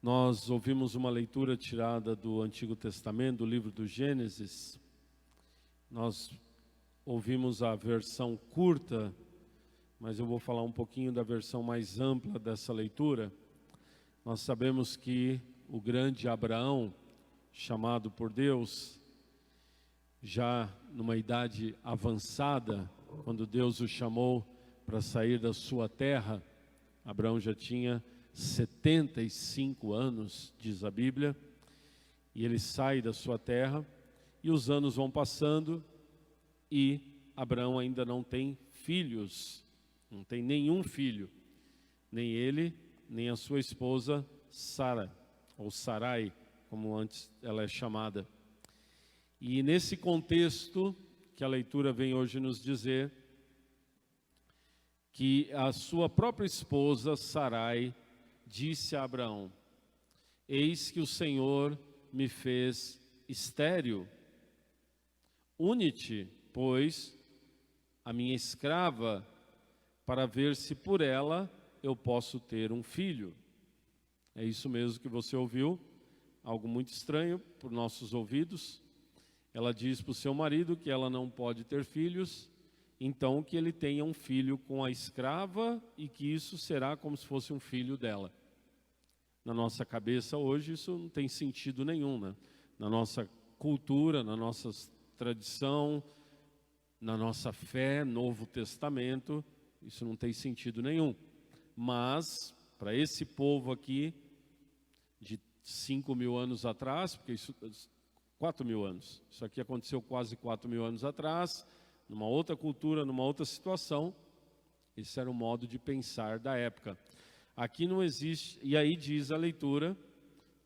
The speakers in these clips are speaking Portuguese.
Nós ouvimos uma leitura tirada do Antigo Testamento, do livro do Gênesis. Nós ouvimos a versão curta, mas eu vou falar um pouquinho da versão mais ampla dessa leitura. Nós sabemos que o grande Abraão, chamado por Deus, já numa idade avançada, quando Deus o chamou para sair da sua terra, Abraão já tinha 75 anos, diz a Bíblia, e ele sai da sua terra, e os anos vão passando, e Abraão ainda não tem filhos, não tem nenhum filho, nem ele, nem a sua esposa Sara, ou Sarai, como antes ela é chamada. E nesse contexto que a leitura vem hoje nos dizer, que a sua própria esposa Sarai disse a Abraão: eis que o Senhor me fez estéril, une-te, pois, a minha escrava, para ver se por ela eu posso ter um filho. É isso mesmo que você ouviu, algo muito estranho por nossos ouvidos. Ela diz para o seu marido que ela não pode ter filhos, então que ele tenha um filho com a escrava e que isso será como se fosse um filho dela. Na nossa cabeça hoje isso não tem sentido nenhum, né? Na nossa cultura, na nossa tradição, na nossa fé, Novo Testamento, isso não tem sentido nenhum. Mas, para esse povo aqui, de 5.000 anos atrás, porque isso, 4.000 anos, isso aqui aconteceu quase 4.000 anos atrás, numa outra cultura, numa outra situação, esse era o modo de pensar da época. Aqui não existe, e aí diz a leitura,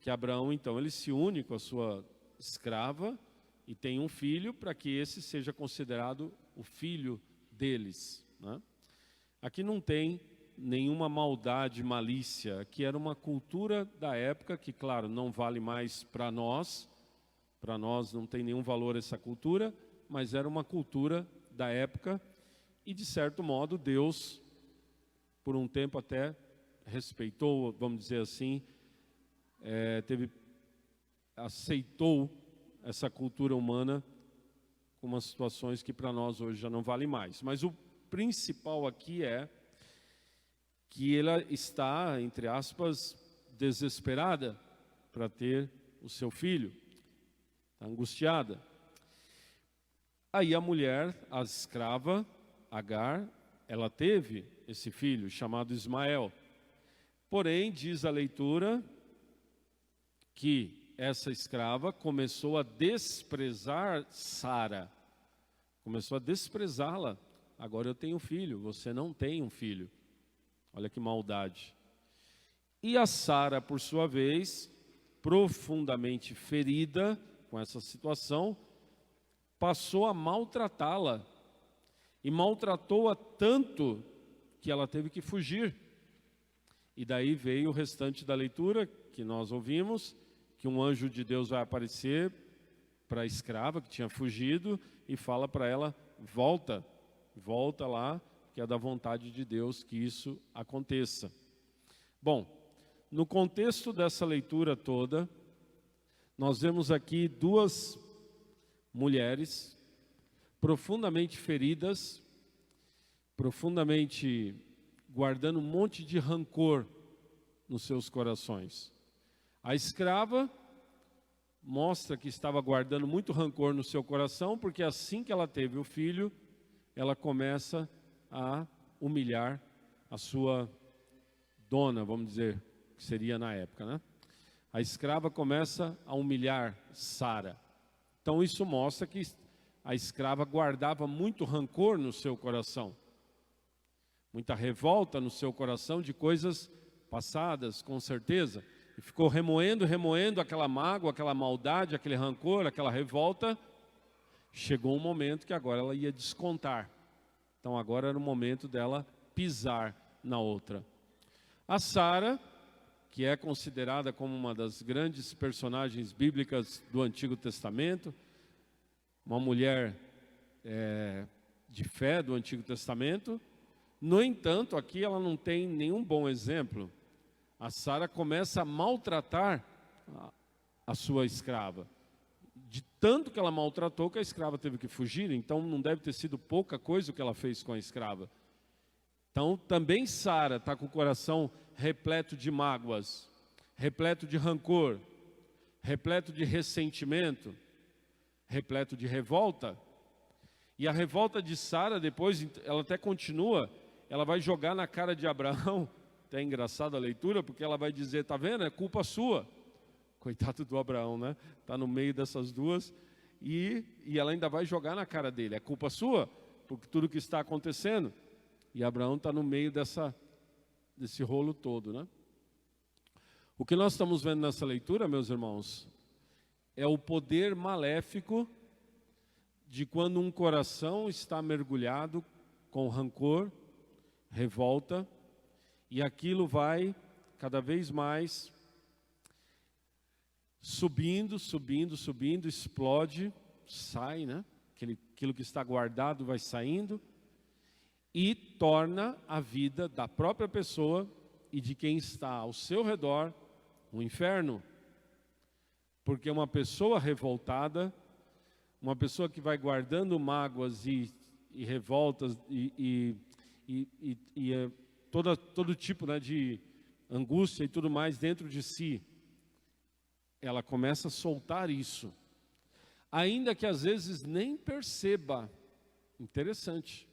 que Abraão então ele se une com a sua escrava e tem um filho, para que esse seja considerado o filho deles, né? Aqui não tem nenhuma maldade, malícia, aqui era uma cultura da época, que claro, não vale mais para nós não tem nenhum valor essa cultura, mas era uma cultura da época, e de certo modo Deus, por um tempo até respeitou, vamos dizer assim, aceitou essa cultura humana com umas situações que para nós hoje já não vale mais. Mas o principal aqui é que ela está, entre aspas, desesperada para ter o seu filho, está angustiada. Aí a mulher, a escrava, Agar, ela teve esse filho chamado Ismael. Porém, diz a leitura que essa escrava começou a desprezar Sara, começou a desprezá-la. Agora eu tenho um filho, você não tem um filho. Olha que maldade. E a Sara, por sua vez, profundamente ferida com essa situação, passou a maltratá-la. E maltratou-a tanto que ela teve que fugir. E daí veio o restante da leitura que nós ouvimos, que um anjo de Deus vai aparecer para a escrava que tinha fugido e fala para ela: volta lá, que é da vontade de Deus que isso aconteça. Bom, no contexto dessa leitura toda, nós vemos aqui duas mulheres profundamente feridas, profundamente guardando um monte de rancor nos seus corações. A escrava mostra que estava guardando muito rancor no seu coração, porque assim que ela teve o filho, ela começa a humilhar a sua dona, vamos dizer, que seria na época, né? A escrava começa a humilhar Sara. Então isso mostra que a escrava guardava muito rancor no seu coração, muita revolta no seu coração de coisas passadas, com certeza. E ficou remoendo aquela mágoa, aquela maldade, aquele rancor, aquela revolta. Chegou um momento que agora ela ia descontar. Então agora era o momento dela pisar na outra. A Sara, que é considerada como uma das grandes personagens bíblicas do Antigo Testamento, uma mulher de fé do Antigo Testamento. No entanto, aqui ela não tem nenhum bom exemplo. A Sara começa a maltratar a sua escrava. De tanto que ela maltratou, que a escrava teve que fugir. Então não deve ter sido pouca coisa o que ela fez com a escrava. Então também Sara está com o coração repleto de mágoas, repleto de rancor, repleto de ressentimento, repleto de revolta. E a revolta de Sara depois, ela até continua, ela vai jogar na cara de Abraão. Até é engraçada a leitura, porque ela vai dizer, tá vendo, é culpa sua. Coitado do Abraão, né? Está no meio dessas duas. E ela ainda vai jogar na cara dele, é culpa sua, por tudo que está acontecendo. E Abraão está no meio desse rolo todo, né? O que nós estamos vendo nessa leitura, meus irmãos, é o poder maléfico de quando um coração está mergulhado com rancor, revolta, e aquilo vai cada vez mais subindo, explode, sai, né? Aquilo que está guardado vai saindo e torna a vida da própria pessoa e de quem está ao seu redor um inferno. Porque uma pessoa revoltada, uma pessoa que vai guardando mágoas e revoltas todo tipo, né, de angústia e tudo mais dentro de si, ela começa a soltar isso, ainda que às vezes nem perceba. Interessante.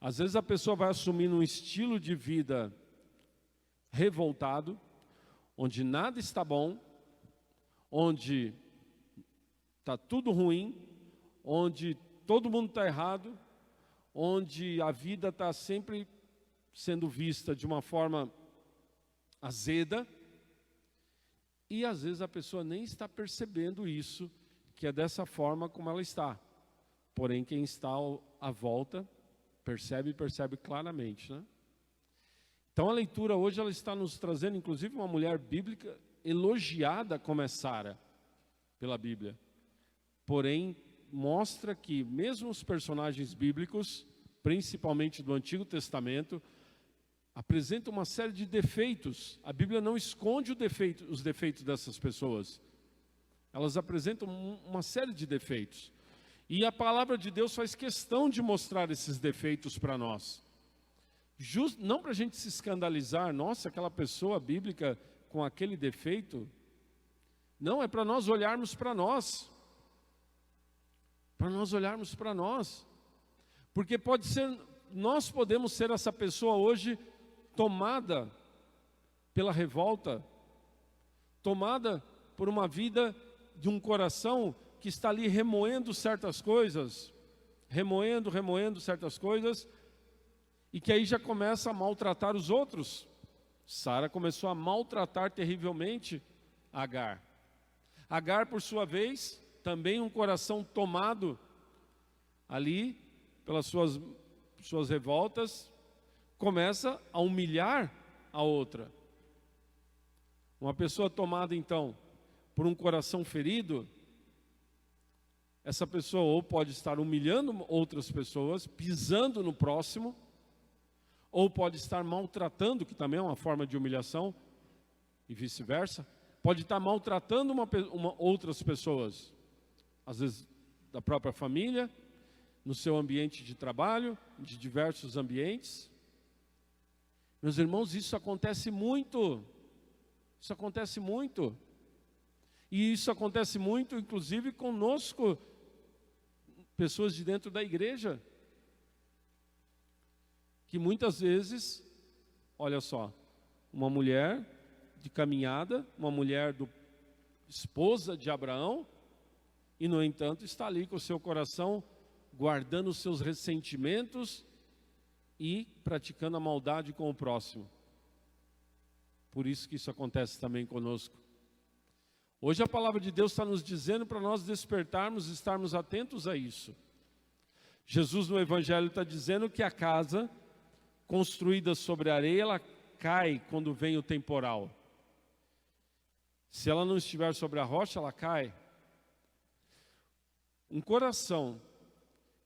Às vezes a pessoa vai assumindo um estilo de vida revoltado, onde nada está bom, onde está tudo ruim, onde todo mundo está errado, onde a vida está sempre sendo vista de uma forma azeda, e às vezes a pessoa nem está percebendo isso, que é dessa forma como ela está. Porém, quem está à volta percebe claramente, né? Então a leitura hoje ela está nos trazendo, inclusive, uma mulher bíblica elogiada como é Sara pela Bíblia. Porém, mostra que mesmo os personagens bíblicos, principalmente do Antigo Testamento, apresentam uma série de defeitos. A Bíblia não esconde os defeitos dessas pessoas. Elas apresentam uma série de defeitos. E a palavra de Deus faz questão de mostrar esses defeitos para nós. Não para a gente se escandalizar, nossa, aquela pessoa bíblica com aquele defeito. Não, é para nós olharmos para nós. Para nós olharmos para nós. Porque nós podemos ser essa pessoa hoje tomada pela revolta, tomada por uma vida de um coração que está ali remoendo certas coisas, remoendo certas coisas, e que aí já começa a maltratar os outros. Sara começou a maltratar terrivelmente Agar. Agar, por sua vez, também um coração tomado ali pelas suas revoltas, começa a humilhar a outra. Uma pessoa tomada então por um coração ferido, essa pessoa ou pode estar humilhando outras pessoas, pisando no próximo, ou pode estar maltratando, que também é uma forma de humilhação, e vice-versa. Pode estar maltratando outras pessoas, às vezes da própria família, no seu ambiente de trabalho, de diversos ambientes. Meus irmãos, isso acontece muito. Isso acontece muito. E isso acontece muito, inclusive, conosco, pessoas de dentro da igreja, que muitas vezes, olha só, uma mulher de caminhada, uma mulher esposa de Abraão, e no entanto está ali com o seu coração guardando os seus ressentimentos e praticando a maldade com o próximo. Por isso que isso acontece também conosco. Hoje a palavra de Deus está nos dizendo para nós despertarmos e estarmos atentos a isso. Jesus no Evangelho está dizendo que a casa construída sobre a areia, ela cai quando vem o temporal. Se ela não estiver sobre a rocha, ela cai. Um coração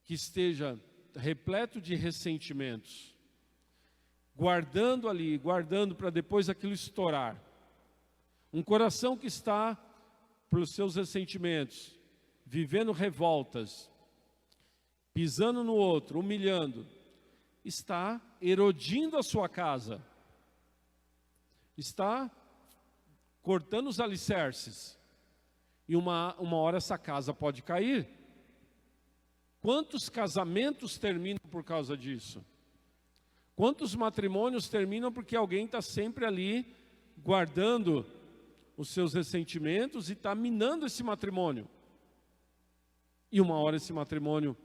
que esteja repleto de ressentimentos, guardando ali, guardando para depois aquilo estourar. Um coração que está, pelos seus ressentimentos, vivendo revoltas, pisando no outro, humilhando, está erodindo a sua casa, está cortando os alicerces, e uma hora essa casa pode cair. Quantos casamentos terminam por causa disso? Quantos matrimônios terminam porque alguém está sempre ali guardando os seus ressentimentos e está minando esse matrimônio? E uma hora esse matrimônio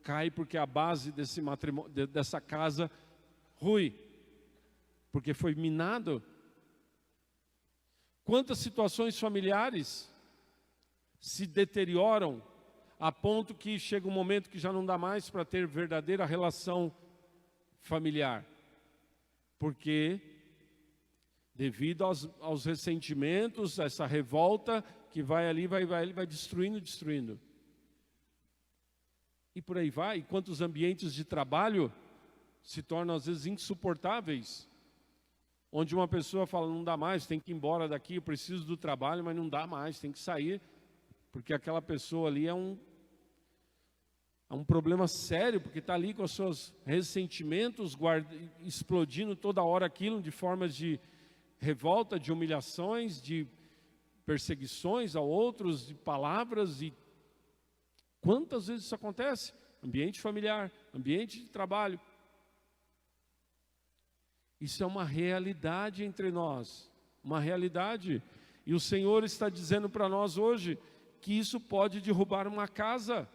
cai porque a base desse matrimônio, dessa casa rui, porque foi minado. Quantas situações familiares se deterioram a ponto que chega um momento que já não dá mais para ter verdadeira relação familiar, porque devido aos ressentimentos, essa revolta que vai ali, vai destruindo. E por aí vai. E quantos ambientes de trabalho se tornam às vezes insuportáveis, onde uma pessoa fala, não dá mais, tem que ir embora daqui, eu preciso do trabalho, mas não dá mais, tem que sair, porque aquela pessoa ali é um problema sério, porque está ali com os seus ressentimentos explodindo toda hora aquilo, de formas de revolta, de humilhações, de perseguições a outros, de palavras. E quantas vezes isso acontece? Ambiente familiar, ambiente de trabalho. Isso é uma realidade entre nós, uma realidade. E o Senhor está dizendo para nós hoje que isso pode derrubar uma casa.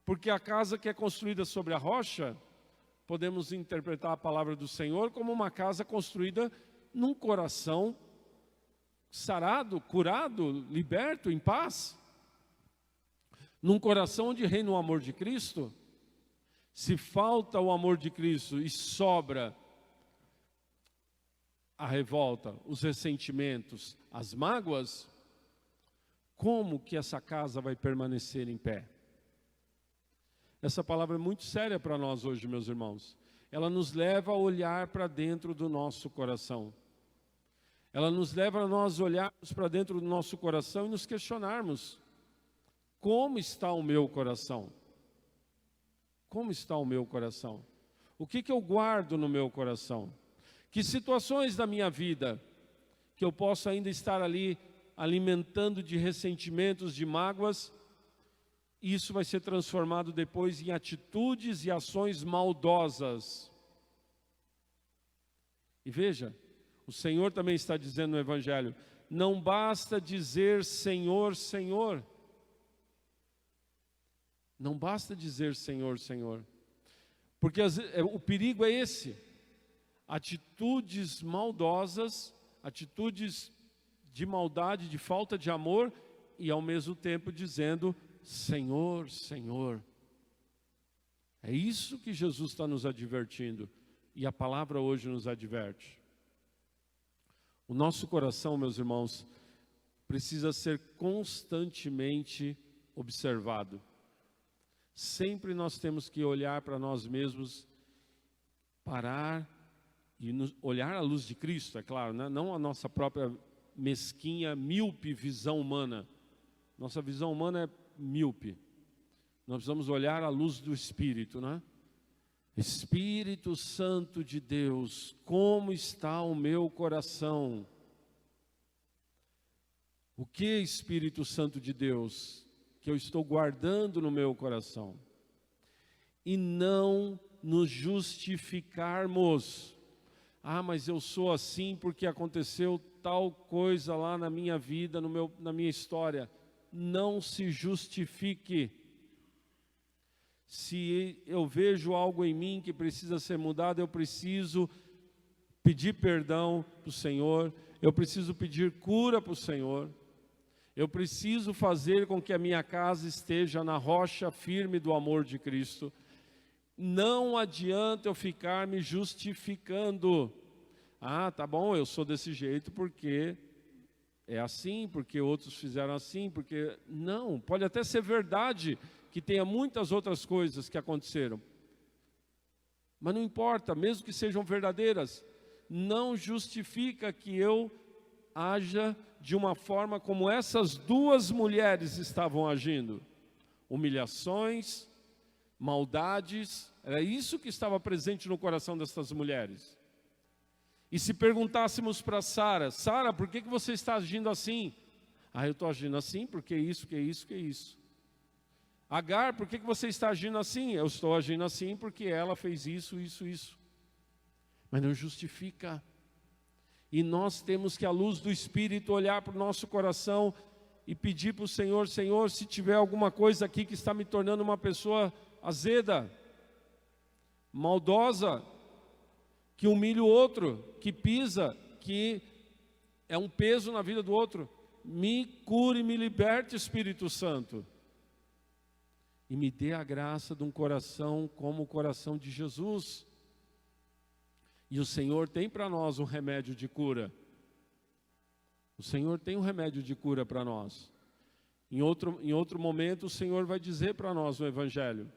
Porque a casa que é construída sobre a rocha, podemos interpretar a palavra do Senhor como uma casa construída num coração sarado, curado, liberto, em paz. Num coração onde reina o amor de Cristo. Se falta o amor de Cristo e sobra a revolta, os ressentimentos, as mágoas, como que essa casa vai permanecer em pé? Essa palavra é muito séria para nós hoje, meus irmãos. Ela nos leva a olhar para dentro do nosso coração. Ela nos leva a nós olharmos para dentro do nosso coração e nos questionarmos: como está o meu coração? Como está o meu coração? O que eu guardo no meu coração? Que situações da minha vida que eu posso ainda estar ali alimentando de ressentimentos, de mágoas, isso vai ser transformado depois em atitudes e ações maldosas. E veja, o Senhor também está dizendo no Evangelho, não basta dizer Senhor, Senhor. Não basta dizer Senhor, Senhor. Porque o perigo é esse. Atitudes maldosas, atitudes de maldade, de falta de amor, e ao mesmo tempo dizendo Senhor, Senhor. É isso que Jesus está nos advertindo, e a palavra hoje nos adverte. O nosso coração, meus irmãos, precisa ser constantemente observado. Sempre nós temos que olhar para nós mesmos, parar e olhar à luz de Cristo, é claro, né? Não a nossa própria mesquinha, míope visão humana. Nossa visão humana é míope. Nós precisamos olhar à luz do Espírito, né? Espírito Santo de Deus, como está o meu coração? O que, Espírito Santo de Deus, que eu estou guardando no meu coração? E não nos justificarmos. Ah, mas eu sou assim porque aconteceu tal coisa lá na minha vida, na minha história. Não se justifique. Se eu vejo algo em mim que precisa ser mudado, eu preciso pedir perdão para o Senhor, eu preciso pedir cura para o Senhor, eu preciso fazer com que a minha casa esteja na rocha firme do amor de Cristo. Não adianta eu ficar me justificando. Ah, tá bom, eu sou desse jeito porque é assim, porque outros fizeram assim, porque... Não, pode até ser verdade que tenha muitas outras coisas que aconteceram. Mas não importa, mesmo que sejam verdadeiras, não justifica que eu haja de uma forma como essas duas mulheres estavam agindo. Humilhações, maldades, era isso que estava presente no coração dessas mulheres. E se perguntássemos para Sara, Sara, por que você está agindo assim? Eu estou agindo assim porque isso, que isso, que isso. Agar, por que você está agindo assim? Eu estou agindo assim porque ela fez isso, isso, isso. Mas não justifica. E nós temos que, à luz do Espírito, olhar para o nosso coração e pedir para o Senhor, Senhor, se tiver alguma coisa aqui que está me tornando uma pessoa azeda, maldosa, que humilha o outro, que pisa, que é um peso na vida do outro, me cure e me liberte, Espírito Santo. E me dê a graça de um coração como o coração de Jesus. E o Senhor tem para nós um remédio de cura. O Senhor tem um remédio de cura para nós. Em outro momento o Senhor vai dizer para nós no Evangelho: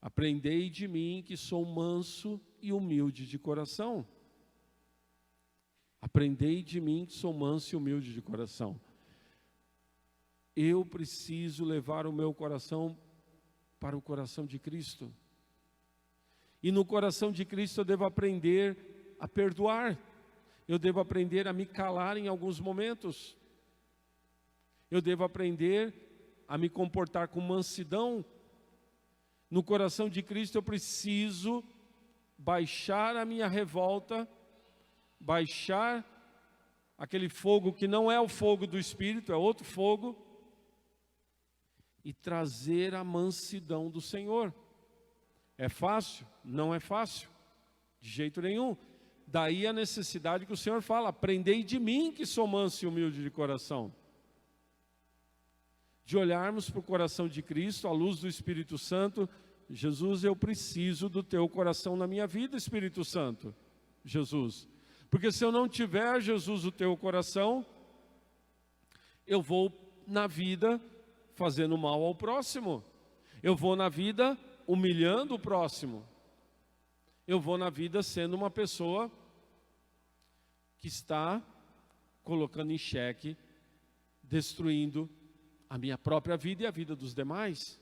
aprendei de mim que sou manso e humilde de coração. Aprendei de mim que sou manso e humilde de coração. Eu preciso levar o meu coração para o coração de Cristo. E no coração de Cristo eu devo aprender a perdoar. Eu devo aprender a me calar em alguns momentos. Eu devo aprender a me comportar com mansidão. No coração de Cristo eu preciso baixar a minha revolta, baixar aquele fogo que não é o fogo do Espírito, é outro fogo, e trazer a mansidão do Senhor. É fácil? Não é fácil, de jeito nenhum. Daí a necessidade que o Senhor fala: aprendei de mim que sou manso e humilde de coração. De olharmos para o coração de Cristo, à luz do Espírito Santo. Jesus, eu preciso do teu coração na minha vida, Espírito Santo. Jesus, porque se eu não tiver, Jesus, o teu coração, eu vou na vida fazendo mal ao próximo. Eu vou na vida humilhando o próximo. Eu vou na vida sendo uma pessoa que está colocando em xeque, destruindo a minha própria vida e a vida dos demais.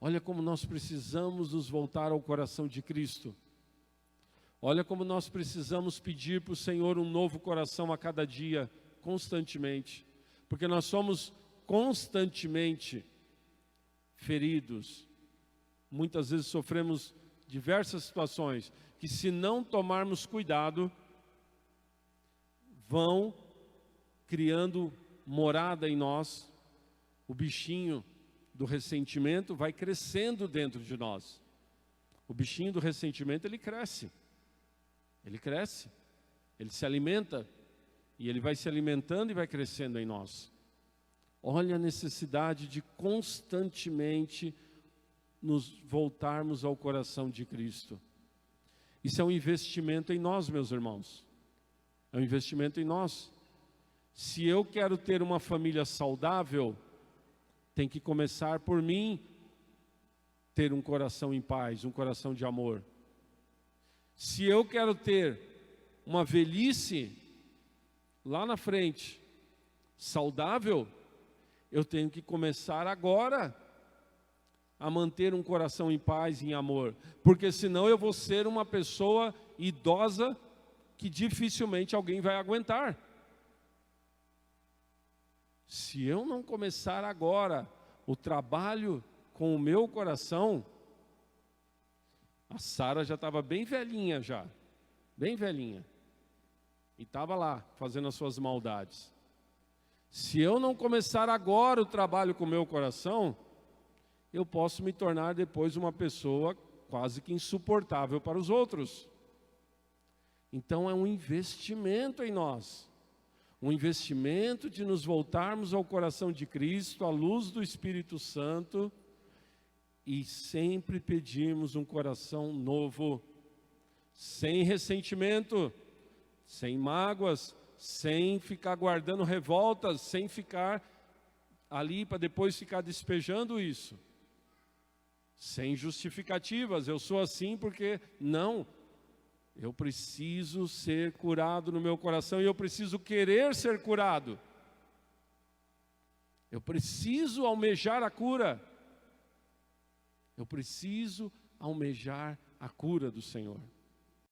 Olha como nós precisamos nos voltar ao coração de Cristo. Olha como nós precisamos pedir para o Senhor um novo coração a cada dia, constantemente. Porque nós somos constantemente feridos. Muitas vezes sofremos diversas situações que, se não tomarmos cuidado, vão criando morada em nós. O bichinho do ressentimento vai crescendo dentro de nós. O bichinho do ressentimento, ele cresce. Ele cresce, ele se alimenta, e ele vai se alimentando e vai crescendo em nós. Olha a necessidade de constantemente nos voltarmos ao coração de Cristo. Isso é um investimento em nós, meus irmãos. É um investimento em nós. Se eu quero ter uma família saudável, tem que começar por mim ter um coração em paz, um coração de amor. Se eu quero ter uma velhice lá na frente, saudável, eu tenho que começar agora a manter um coração em paz e em amor. Porque senão eu vou ser uma pessoa idosa que dificilmente alguém vai aguentar. Se eu não começar agora o trabalho com o meu coração, a Sara já estava bem velhinha já, bem velhinha, e estava lá fazendo as suas maldades. Se eu não começar agora o trabalho com o meu coração, eu posso me tornar depois uma pessoa quase que insuportável para os outros. Então é um investimento em nós, um investimento de nos voltarmos ao coração de Cristo, à luz do Espírito Santo, e sempre pedirmos um coração novo, sem ressentimento, sem mágoas, sem ficar guardando revoltas, sem ficar ali para depois ficar despejando isso. sem justificativas. Eu sou assim porque não. Eu preciso ser curado no meu coração e eu preciso querer ser curado. Eu preciso almejar a cura. Eu preciso almejar a cura do Senhor.